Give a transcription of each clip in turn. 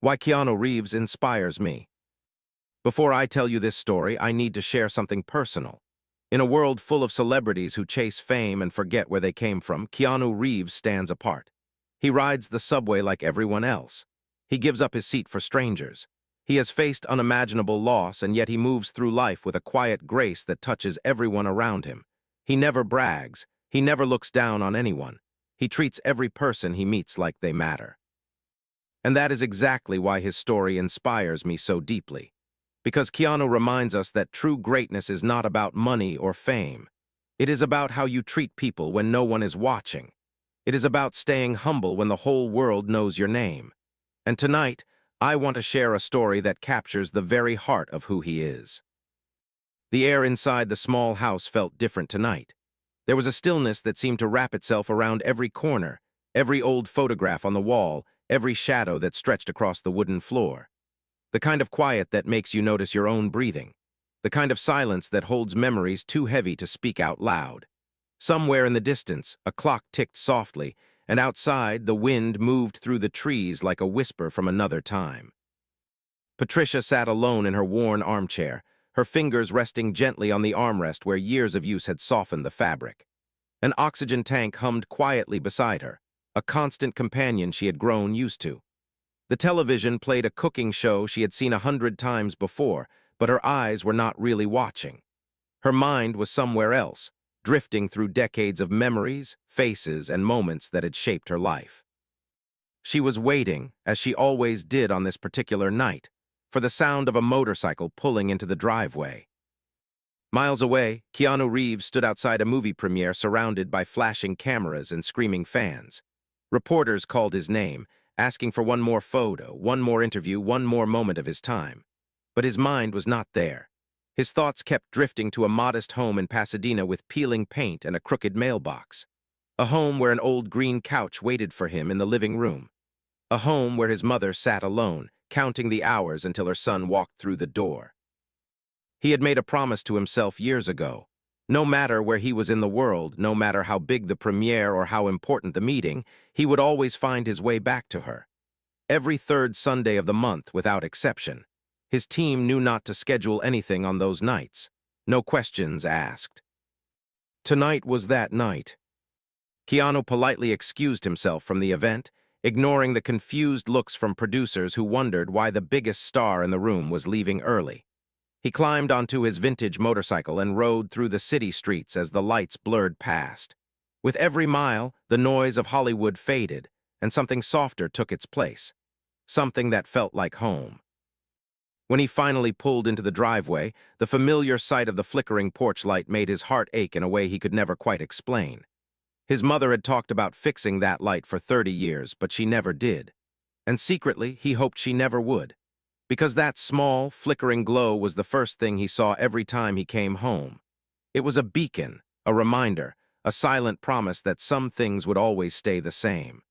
Why Keanu Reeves inspires me. Before I tell you this story, I need to share something personal. In a world full of celebrities who chase fame and forget where they came from, Keanu Reeves stands apart. He rides the subway like everyone else. He gives up his seat for strangers. He has faced unimaginable loss, and yet he moves through life with a quiet grace that touches everyone around him. He never brags. He never looks down on anyone. He treats every person he meets like they matter. And that is exactly why his story inspires me so deeply. Because Keanu reminds us that true greatness is not about money or fame. It is about how you treat people when no one is watching. It is about staying humble when the whole world knows your name. And tonight, I want to share a story that captures the very heart of who he is. The air inside the small house felt different tonight. There was a stillness that seemed to wrap itself around every corner, every old photograph on the wall, every shadow that stretched across the wooden floor. The kind of quiet that makes you notice your own breathing. The kind of silence that holds memories too heavy to speak out loud. Somewhere in the distance, a clock ticked softly, and outside, the wind moved through the trees like a whisper from another time. Patricia sat alone in her worn armchair, her fingers resting gently on the armrest where years of use had softened the fabric. An oxygen tank hummed quietly beside her, a constant companion she had grown used to. The television played a cooking show she had seen 100 times before, but her eyes were not really watching. Her mind was somewhere else, drifting through decades of memories, faces, and moments that had shaped her life. She was waiting, as she always did on this particular night, for the sound of a motorcycle pulling into the driveway. Miles away, Keanu Reeves stood outside a movie premiere surrounded by flashing cameras and screaming fans. Reporters called his name, asking for one more photo, one more interview, one more moment of his time. But his mind was not there. His thoughts kept drifting to a modest home in Pasadena with peeling paint and a crooked mailbox. A home where an old green couch waited for him in the living room. A home where his mother sat alone, counting the hours until her son walked through the door. He had made a promise to himself years ago. No matter where he was in the world, no matter how big the premiere or how important the meeting, he would always find his way back to her. Every third Sunday of the month, without exception. His team knew not to schedule anything on those nights. No questions asked. Tonight was that night. Keanu politely excused himself from the event, ignoring the confused looks from producers who wondered why the biggest star in the room was leaving early. He climbed onto his vintage motorcycle and rode through the city streets as the lights blurred past. With every mile, the noise of Hollywood faded, and something softer took its place. Something that felt like home. When he finally pulled into the driveway, the familiar sight of the flickering porch light made his heart ache in a way he could never quite explain. His mother had talked about fixing that light for 30 years, but she never did. And secretly, he hoped she never would. Because that small, flickering glow was the first thing he saw every time he came home. It was a beacon, a reminder, a silent promise that some things would always stay the same.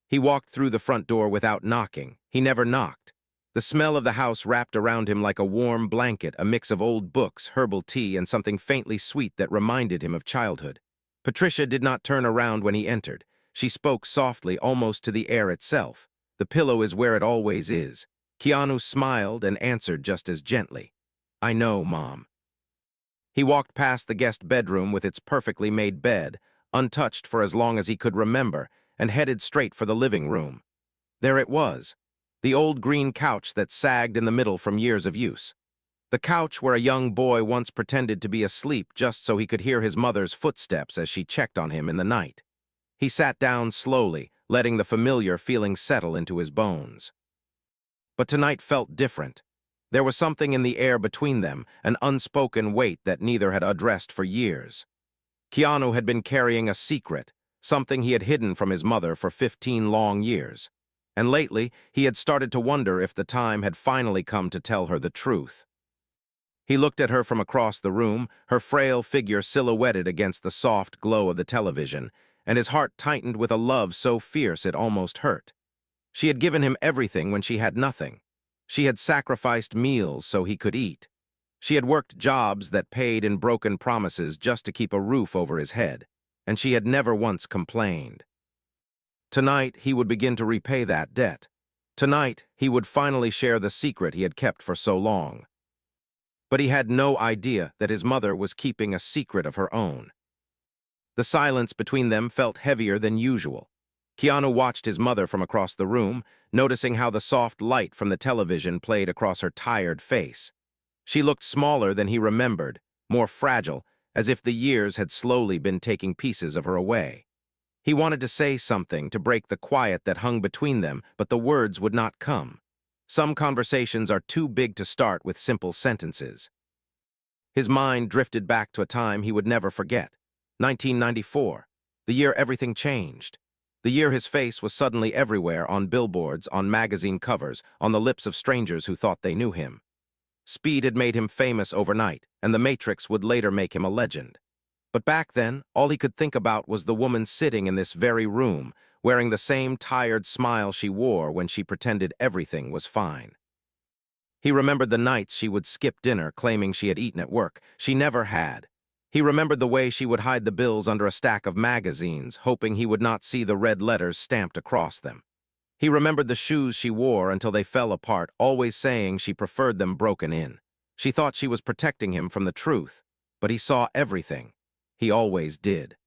He walked through the front door without knocking. He never knocked. The smell of the house wrapped around him like a warm blanket, a mix of old books, herbal tea, and something faintly sweet that reminded him of childhood. Patricia did not turn around when he entered. She spoke softly, almost to the air itself. "The pillow is where it always is." Keanu smiled and answered just as gently, "I know, Mom." He walked past the guest bedroom with its perfectly made bed, untouched for as long as he could remember, and headed straight for the living room. There it was, the old green couch that sagged in the middle from years of use. The couch where a young boy once pretended to be asleep just so he could hear his mother's footsteps as she checked on him in the night. He sat down slowly, letting the familiar feeling settle into his bones. But tonight felt different. There was something in the air between them, an unspoken weight that neither had addressed for years. Keanu had been carrying a secret, something he had hidden from his mother for 15 long years. And lately, he had started to wonder if the time had finally come to tell her the truth. He looked at her from across the room, her frail figure silhouetted against the soft glow of the television, and his heart tightened with a love so fierce it almost hurt. She had given him everything when she had nothing. She had sacrificed meals so he could eat. She had worked jobs that paid in broken promises just to keep a roof over his head, and she had never once complained. Tonight, he would begin to repay that debt. Tonight, he would finally share the secret he had kept for so long. But he had no idea that his mother was keeping a secret of her own. The silence between them felt heavier than usual. Keanu watched his mother from across the room, noticing how the soft light from the television played across her tired face. She looked smaller than he remembered, more fragile, as if the years had slowly been taking pieces of her away. He wanted to say something to break the quiet that hung between them, but the words would not come. Some conversations are too big to start with simple sentences. His mind drifted back to a time he would never forget. 1994, the year everything changed. The year his face was suddenly everywhere, on billboards, on magazine covers, on the lips of strangers who thought they knew him. Speed had made him famous overnight, and The Matrix would later make him a legend. But back then, all he could think about was the woman sitting in this very room, wearing the same tired smile she wore when she pretended everything was fine. He remembered the nights she would skip dinner, claiming she had eaten at work. She never had. He remembered the way she would hide the bills under a stack of magazines, hoping he would not see the red letters stamped across them. He remembered the shoes she wore until they fell apart, always saying she preferred them broken in. She thought she was protecting him from the truth, but he saw everything. He always did.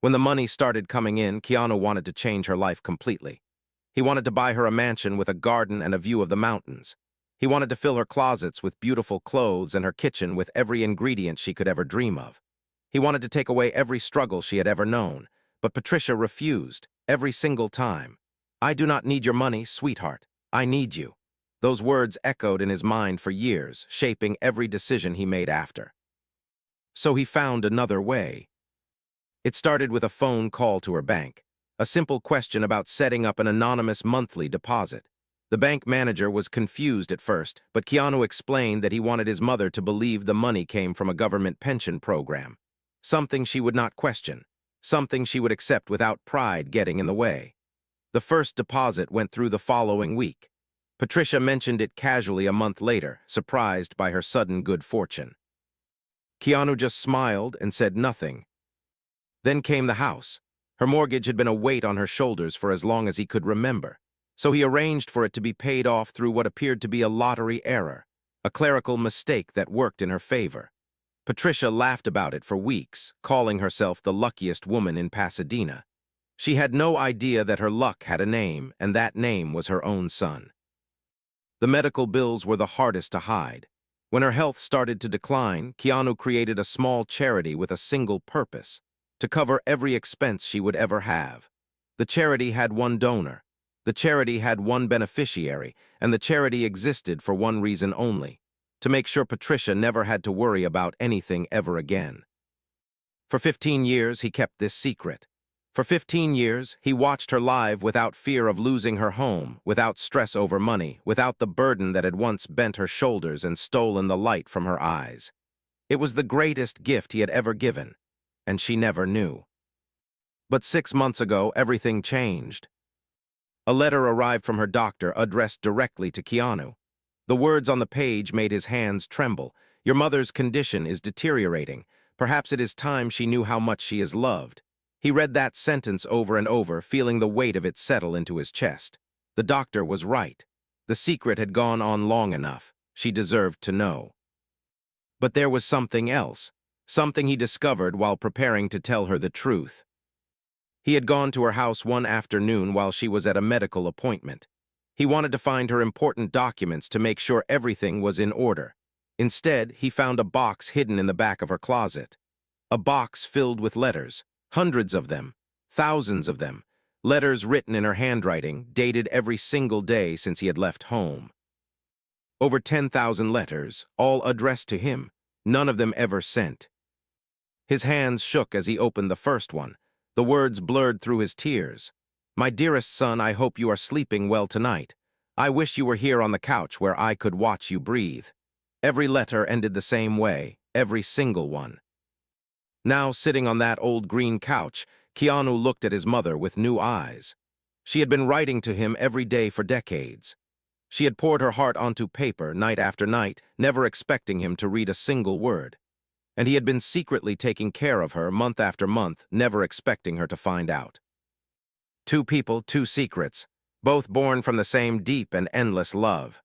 When the money started coming in, Keanu wanted to change her life completely. He wanted to buy her a mansion with a garden and a view of the mountains. He wanted to fill her closets with beautiful clothes and her kitchen with every ingredient she could ever dream of. He wanted to take away every struggle she had ever known, but Patricia refused, every single time. "I do not need your money, sweetheart. I need you." Those words echoed in his mind for years, shaping every decision he made after. So he found another way. It started with a phone call to her bank, a simple question about setting up an anonymous monthly deposit. The bank manager was confused at first, but Keanu explained that he wanted his mother to believe the money came from a government pension program. Something she would not question, something she would accept without pride getting in the way. The first deposit went through the following week. Patricia mentioned it casually a month later, surprised by her sudden good fortune. Keanu just smiled and said nothing. Then came the house. Her mortgage had been a weight on her shoulders for as long as he could remember, so he arranged for it to be paid off through what appeared to be a lottery error, a clerical mistake that worked in her favor. Patricia laughed about it for weeks, calling herself the luckiest woman in Pasadena. She had no idea that her luck had a name, and that name was her own son. The medical bills were the hardest to hide. When her health started to decline, Keanu created a small charity with a single purpose: to cover every expense she would ever have. The charity had one donor. The charity had one beneficiary, and the charity existed for one reason only: to make sure Patricia never had to worry about anything ever again. For 15 years, he kept this secret. For 15 years, he watched her live without fear of losing her home, without stress over money, without the burden that had once bent her shoulders and stolen the light from her eyes. It was the greatest gift he had ever given, and she never knew. But 6 months ago, everything changed. A letter arrived from her doctor addressed directly to Keanu. The words on the page made his hands tremble. "Your mother's condition is deteriorating. Perhaps it is time she knew how much she is loved." He read that sentence over and over, feeling the weight of it settle into his chest. The doctor was right. The secret had gone on long enough. She deserved to know. But there was something else, something he discovered while preparing to tell her the truth. He had gone to her house one afternoon while she was at a medical appointment. He wanted to find her important documents to make sure everything was in order. Instead, he found a box hidden in the back of her closet. A box filled with letters. Hundreds of them, thousands of them, letters written in her handwriting, dated every single day since he had left home. Over 10,000 letters, all addressed to him, none of them ever sent. His hands shook as he opened the first one. The words blurred through his tears. "My dearest son, I hope you are sleeping well tonight. I wish you were here on the couch where I could watch you breathe." Every letter ended the same way, every single one. Now, sitting on that old green couch, Keanu looked at his mother with new eyes. She had been writing to him every day for decades. She had poured her heart onto paper night after night, never expecting him to read a single word. And he had been secretly taking care of her month after month, never expecting her to find out. Two people, two secrets. both born from the same deep and endless love.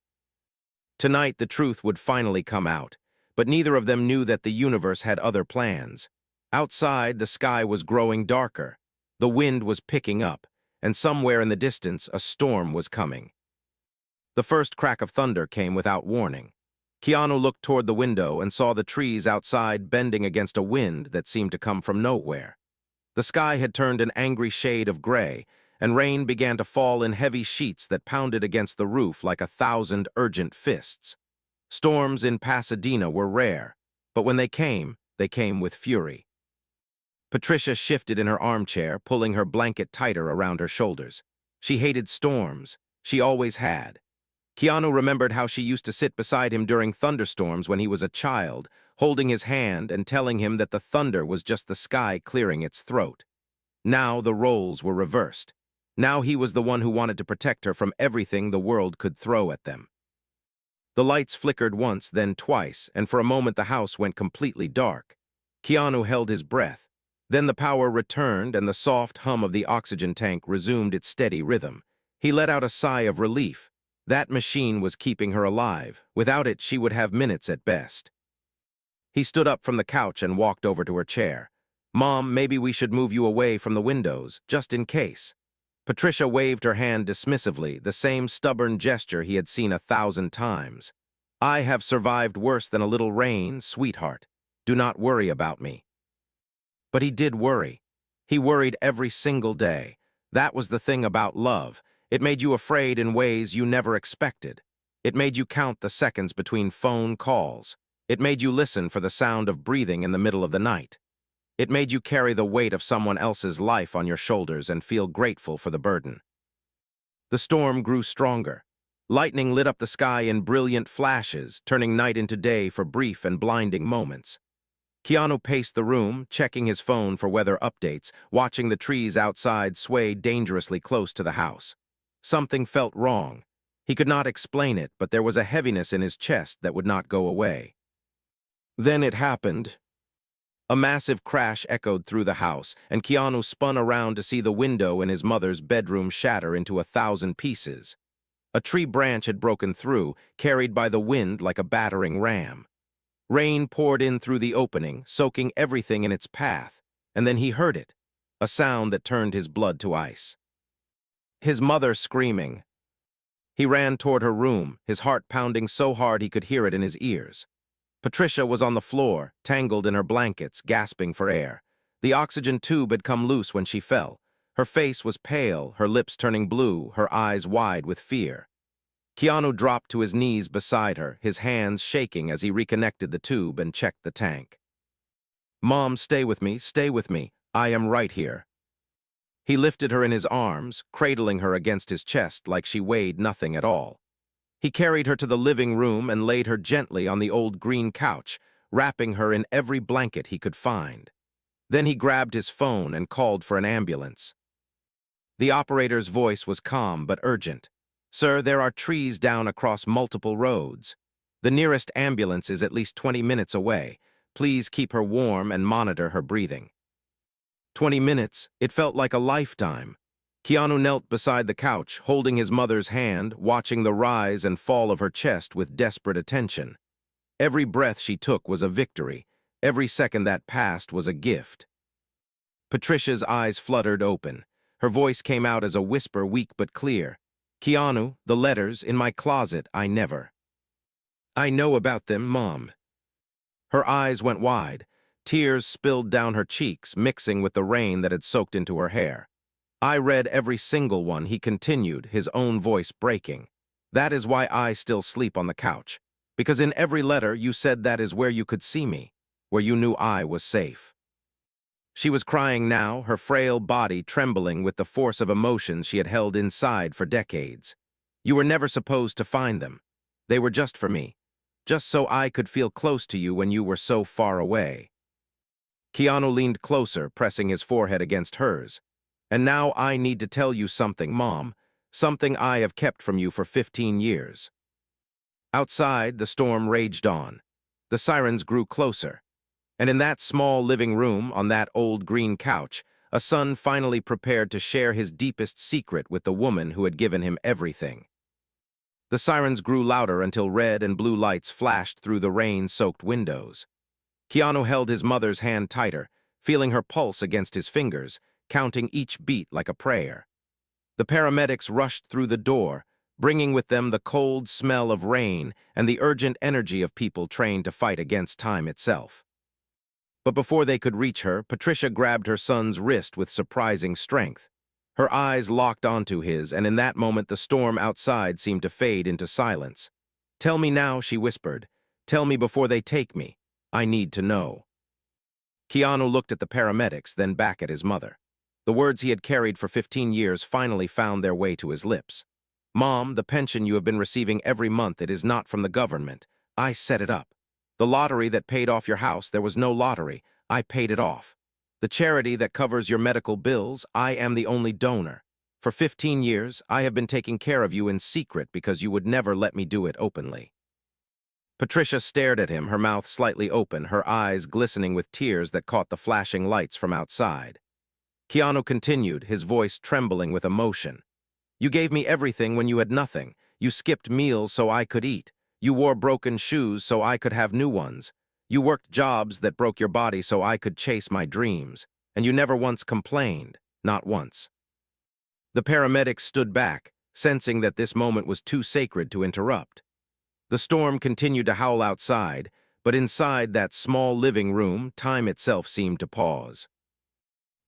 Tonight, the truth would finally come out, but neither of them knew that the universe had other plans. Outside, the sky was growing darker. The wind was picking up, and somewhere in the distance, a storm was coming. The first crack of thunder came without warning. Keanu looked toward the window and saw the trees outside bending against a wind that seemed to come from nowhere. The sky had turned an angry shade of gray, and rain began to fall in heavy sheets that pounded against the roof like 1,000 urgent fists. Storms in Pasadena were rare, but when they came with fury. Patricia shifted in her armchair, pulling her blanket tighter around her shoulders. She hated storms. She always had. Keanu remembered how she used to sit beside him during thunderstorms when he was a child, holding his hand and telling him that the thunder was just the sky clearing its throat. Now the roles were reversed. Now he was the one who wanted to protect her from everything the world could throw at them. The lights flickered once, then twice, and for a moment the house went completely dark. Keanu held his breath. Then the power returned and the soft hum of the oxygen tank resumed its steady rhythm. He let out a sigh of relief. That machine was keeping her alive. Without it, she would have minutes at best. He stood up from the couch and walked over to her chair. "Mom, maybe we should move you away from the windows, just in case." Patricia waved her hand dismissively, the same stubborn gesture he had seen 1,000 times. "I have survived worse than a little rain, sweetheart. Do not worry about me." But he did worry. He worried every single day. That was the thing about love. It made you afraid in ways you never expected. It made you count the seconds between phone calls. It made you listen for the sound of breathing in the middle of the night. It made you carry the weight of someone else's life on your shoulders and feel grateful for the burden. The storm grew stronger. Lightning lit up the sky in brilliant flashes, turning night into day for brief and blinding moments. Keanu paced the room, checking his phone for weather updates, watching the trees outside sway dangerously close to the house. Something felt wrong. He could not explain it, but there was a heaviness in his chest that would not go away. Then it happened. A massive crash echoed through the house, and Keanu spun around to see the window in his mother's bedroom shatter into 1,000 pieces. A tree branch had broken through, carried by the wind like a battering ram. Rain poured in through the opening, soaking everything in its path, and then he heard it, a sound that turned his blood to ice. His mother screaming. He ran toward her room, his heart pounding so hard he could hear it in his ears. Patricia was on the floor, tangled in her blankets, gasping for air. The oxygen tube had come loose when she fell. Her face was pale, her lips turning blue, her eyes wide with fear. Keanu dropped to his knees beside her, his hands shaking as he reconnected the tube and checked the tank. "Mom, stay with me, I am right here." He lifted her in his arms, cradling her against his chest like she weighed nothing at all. He carried her to the living room and laid her gently on the old green couch, wrapping her in every blanket he could find. Then he grabbed his phone and called for an ambulance. The operator's voice was calm but urgent. "Sir, there are trees down across multiple roads. The nearest ambulance is at least 20 minutes away. Please keep her warm and monitor her breathing." 20 minutes, it felt like a lifetime. Keanu knelt beside the couch, holding his mother's hand, watching the rise and fall of her chest with desperate attention. Every breath she took was a victory. Every second that passed was a gift. Patricia's eyes fluttered open. Her voice came out as a whisper, weak but clear. "Keanu, the letters in my closet, I know about them, Mom." Her eyes went wide. Tears spilled down her cheeks, mixing with the rain that had soaked into her hair. "I read every single one," he continued, his own voice breaking. "That is why I still sleep on the couch. Because in every letter you said that is where you could see me, where you knew I was safe." She was crying now, her frail body trembling with the force of emotions she had held inside for decades. "You were never supposed to find them. They were just for me. Just so I could feel close to you when you were so far away." Keanu leaned closer, pressing his forehead against hers. "And now I need to tell you something, Mom. Something I have kept from you for 15 years. Outside, the storm raged on. The sirens grew closer. And in that small living room, on that old green couch, A son finally prepared to share his deepest secret with the woman who had given him everything. The sirens grew louder until red and blue lights flashed through the rain-soaked windows. Keanu held his mother's hand tighter, feeling her pulse against his fingers, counting each beat like a prayer. The paramedics rushed through the door, bringing with them the cold smell of rain and the urgent energy of people trained to fight against time itself. But before they could reach her, Patricia grabbed her son's wrist with surprising strength. Her eyes locked onto his, and in that moment the storm outside seemed to fade into silence. "Tell me now," she whispered. "Tell me before they take me. I need to know." Keanu looked at the paramedics, then back at his mother. The words he had carried for 15 years finally found their way to his lips. "Mom, the pension you have been receiving every month, it is not from the government. I set it up. The lottery that paid off your house, there was no lottery. I paid it off. The charity that covers your medical bills, I am the only donor. For 15 years, I have been taking care of you in secret because you would never let me do it openly." Patricia stared at him, her mouth slightly open, her eyes glistening with tears that caught the flashing lights from outside. Keanu continued, his voice trembling with emotion. "You gave me everything when you had nothing. You skipped meals so I could eat. You wore broken shoes so I could have new ones. You worked jobs that broke your body so I could chase my dreams. And you never once complained, not once." The paramedics stood back, sensing that this moment was too sacred to interrupt. The storm continued to howl outside, but inside that small living room, time itself seemed to pause.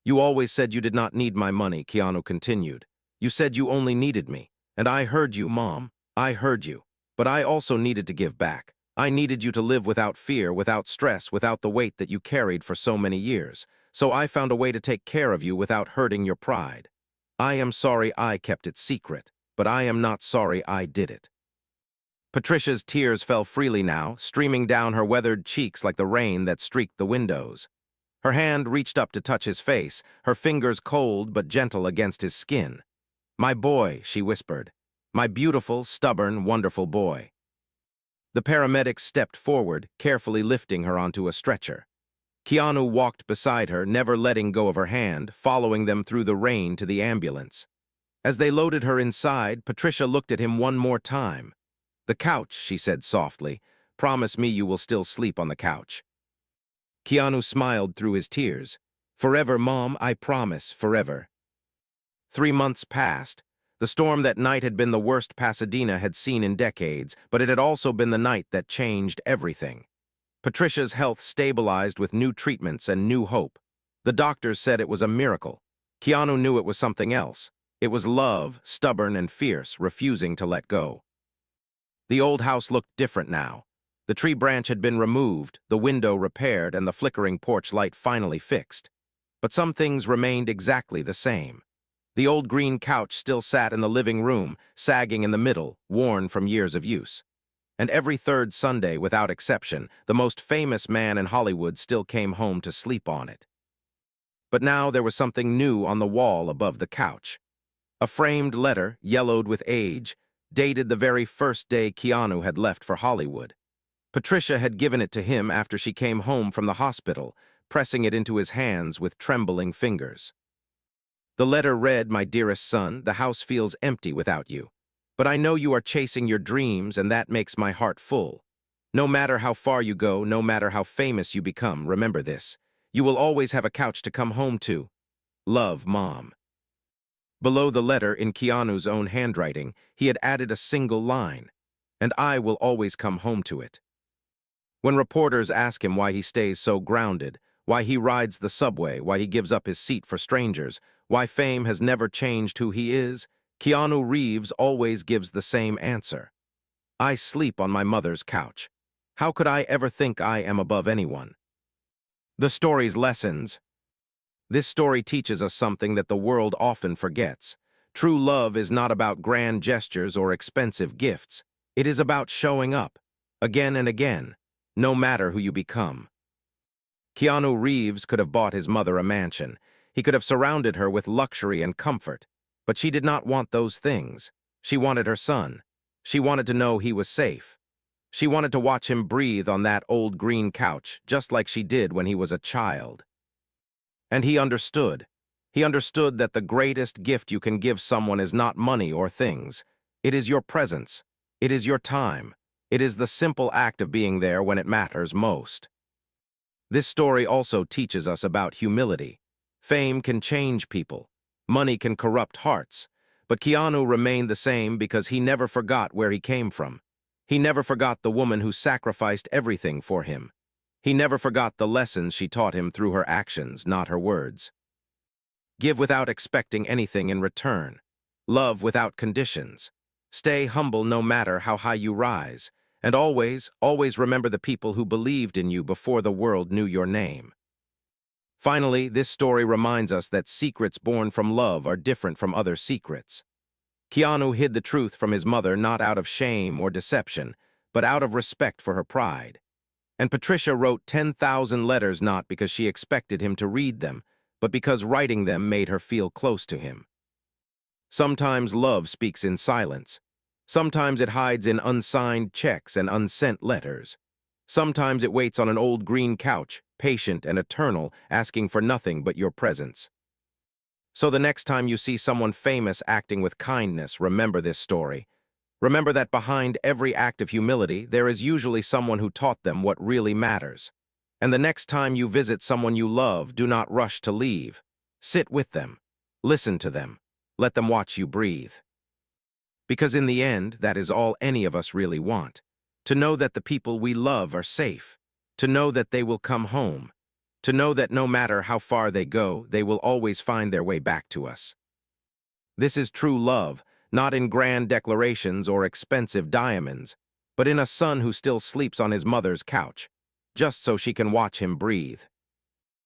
"You always said you did not need my money," Keanu continued. "You said you only needed me. And I heard you, Mom. I heard you. But I also needed to give back. I needed you to live without fear, without stress, without the weight that you carried for so many years. So I found a way to take care of you without hurting your pride. I am sorry I kept it secret, but I am not sorry I did it." Patricia's tears fell freely now, streaming down her weathered cheeks like the rain that streaked the windows. Her hand reached up to touch his face, her fingers cold but gentle against his skin. "My boy," she whispered. "My beautiful, stubborn, wonderful boy." The paramedics stepped forward, carefully lifting her onto a stretcher. Keanu walked beside her, never letting go of her hand, following them through the rain to the ambulance. As they loaded her inside, Patricia looked at him one more time. "The couch," she said softly. "Promise me you will still sleep on the couch." Keanu smiled through his tears. "Forever, Mom, I promise, forever." 3 months passed. The storm that night had been the worst Pasadena had seen in decades, but it had also been the night that changed everything. Patricia's health stabilized with new treatments and new hope. The doctors said it was a miracle. Keanu knew it was something else. It was love, stubborn and fierce, refusing to let go. The old house looked different now. The tree branch had been removed, the window repaired, and the flickering porch light finally fixed. But some things remained exactly the same. The old green couch still sat in the living room, sagging in the middle, worn from years of use. And every third Sunday, without exception, the most famous man in Hollywood still came home to sleep on it. But now there was something new on the wall above the couch. A framed letter, yellowed with age, dated the very first day Keanu had left for Hollywood. Patricia had given it to him after she came home from the hospital, pressing it into his hands with trembling fingers. The letter read, "My dearest son, the house feels empty without you. But I know you are chasing your dreams, and that makes my heart full. No matter how far you go, no matter how famous you become, remember this. You will always have a couch to come home to. Love, Mom." Below the letter, in Keanu's own handwriting, he had added a single line, "And I will always come home to it." When reporters ask him why he stays so grounded, why he rides the subway, why he gives up his seat for strangers, why fame has never changed who he is, Keanu Reeves always gives the same answer. "I sleep on my mother's couch. How could I ever think I am above anyone?" The story's lessons. This story teaches us something that the world often forgets. True love is not about grand gestures or expensive gifts. It is about showing up, again and again, no matter who you become. Keanu Reeves could have bought his mother a mansion. He could have surrounded her with luxury and comfort. But she did not want those things. She wanted her son. She wanted to know he was safe. She wanted to watch him breathe on that old green couch, just like she did when he was a child. And he understood. He understood that the greatest gift you can give someone is not money or things. It is your presence. It is your time. It is the simple act of being there when it matters most. This story also teaches us about humility. Fame can change people. Money can corrupt hearts. But Keanu remained the same because he never forgot where he came from. He never forgot the woman who sacrificed everything for him. He never forgot the lessons she taught him through her actions, not her words. Give without expecting anything in return. Love without conditions. Stay humble no matter how high you rise. And always, always remember the people who believed in you before the world knew your name. Finally, this story reminds us that secrets born from love are different from other secrets. Keanu hid the truth from his mother not out of shame or deception, but out of respect for her pride. And Patricia wrote 10,000 letters not because she expected him to read them, but because writing them made her feel close to him. Sometimes love speaks in silence. Sometimes it hides in unsigned checks and unsent letters. Sometimes it waits on an old green couch, patient and eternal, asking for nothing but your presence. So the next time you see someone famous acting with kindness, remember this story. Remember that behind every act of humility, there is usually someone who taught them what really matters. And the next time you visit someone you love, do not rush to leave. Sit with them. Listen to them. Let them watch you breathe. Because in the end, that is all any of us really want. To know that the people we love are safe. To know that they will come home. To know that no matter how far they go, they will always find their way back to us. This is true love, not in grand declarations or expensive diamonds, but in a son who still sleeps on his mother's couch, just so she can watch him breathe.